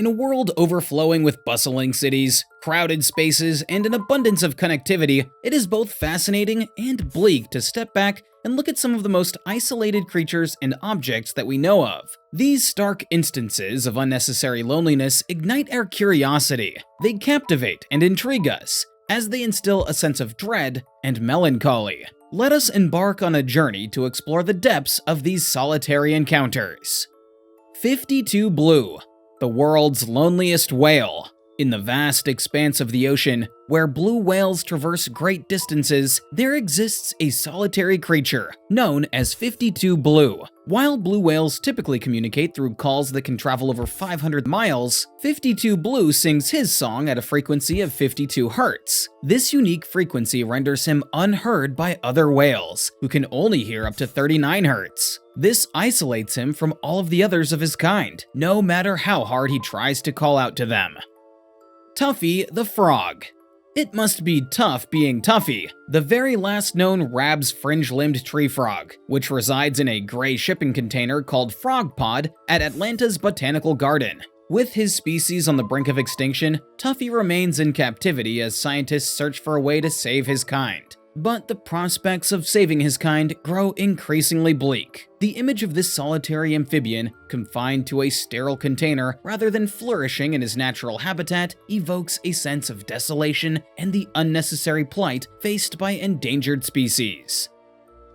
In a world overflowing with bustling cities, crowded spaces, and an abundance of connectivity, it is both fascinating and bleak to step back and look at some of the most isolated creatures and objects that we know of. These stark instances of unnecessary loneliness ignite our curiosity. They captivate and intrigue us, as they instill a sense of dread and melancholy. Let us embark on a journey to explore the depths of these solitary encounters. 52 Blue, the world's loneliest whale. In the vast expanse of the ocean, where blue whales traverse great distances, there exists a solitary creature known as 52 Blue. While blue whales typically communicate through calls that can travel over 500 miles, 52 Blue sings his song at a frequency of 52 Hz. This unique frequency renders him unheard by other whales, who can only hear up to 39 Hz. This isolates him from all of the others of his kind, no matter how hard he tries to call out to them. Tuffy the Frog. It must be tough being Tuffy, the very last known Rab's fringe-limbed tree frog, which resides in a gray shipping container called Frog Pod at Atlanta's Botanical Garden. With his species on the brink of extinction, Tuffy remains in captivity as scientists search for a way to save his kind. But the prospects of saving his kind grow increasingly bleak. The image of this solitary amphibian, confined to a sterile container rather than flourishing in his natural habitat, evokes a sense of desolation and the unnecessary plight faced by endangered species.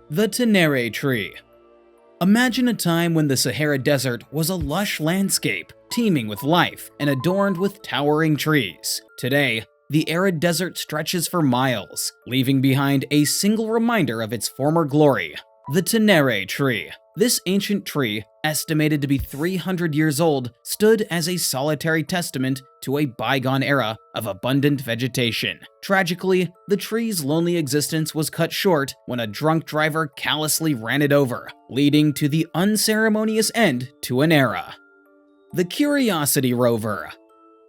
The Tenere Tree. Imagine a time when the Sahara Desert was a lush landscape, teeming with life and adorned with towering trees. Today, the arid desert stretches for miles, leaving behind a single reminder of its former glory: the Tenere Tree. This ancient tree, estimated to be 300 years old, stood as a solitary testament to a bygone era of abundant vegetation. Tragically, the tree's lonely existence was cut short when a drunk driver callously ran it over, leading to the unceremonious end to an era. The Curiosity Rover.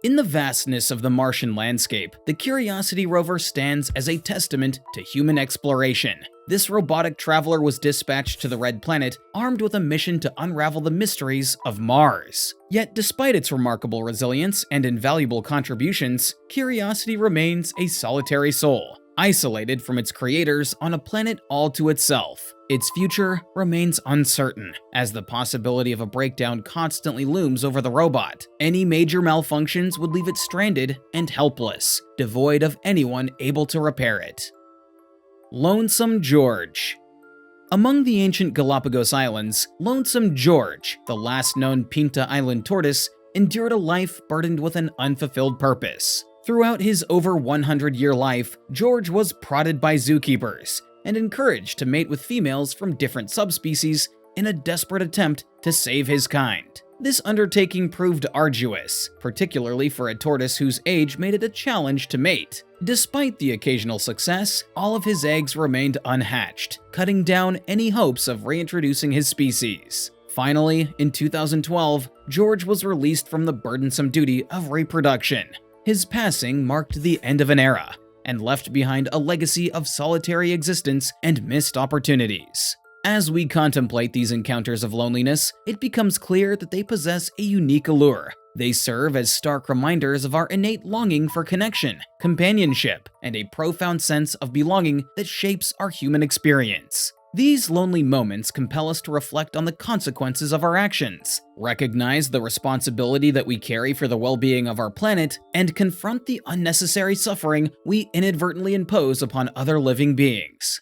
In the vastness of the Martian landscape, the Curiosity Rover stands as a testament to human exploration. This robotic traveler was dispatched to the Red Planet, armed with a mission to unravel the mysteries of Mars. Yet despite its remarkable resilience and invaluable contributions, Curiosity remains a solitary soul, isolated from its creators on a planet all to itself. Its future remains uncertain, as the possibility of a breakdown constantly looms over the robot. Any major malfunctions would leave it stranded and helpless, devoid of anyone able to repair it. Lonesome George. Among the ancient Galapagos Islands, Lonesome George, the last known Pinta Island tortoise, endured a life burdened with an unfulfilled purpose. Throughout his over 100-year life, George was prodded by zookeepers and encouraged to mate with females from different subspecies in a desperate attempt to save his kind. This undertaking proved arduous, particularly for a tortoise whose age made it a challenge to mate. Despite the occasional success, all of his eggs remained unhatched, cutting down any hopes of reintroducing his species. Finally, in 2012, George was released from the burdensome duty of reproduction. His passing marked the end of an era, and left behind a legacy of solitary existence and missed opportunities. As we contemplate these encounters of loneliness, it becomes clear that they possess a unique allure. They serve as stark reminders of our innate longing for connection, companionship, and a profound sense of belonging that shapes our human experience. These lonely moments compel us to reflect on the consequences of our actions, recognize the responsibility that we carry for the well-being of our planet, and confront the unnecessary suffering we inadvertently impose upon other living beings.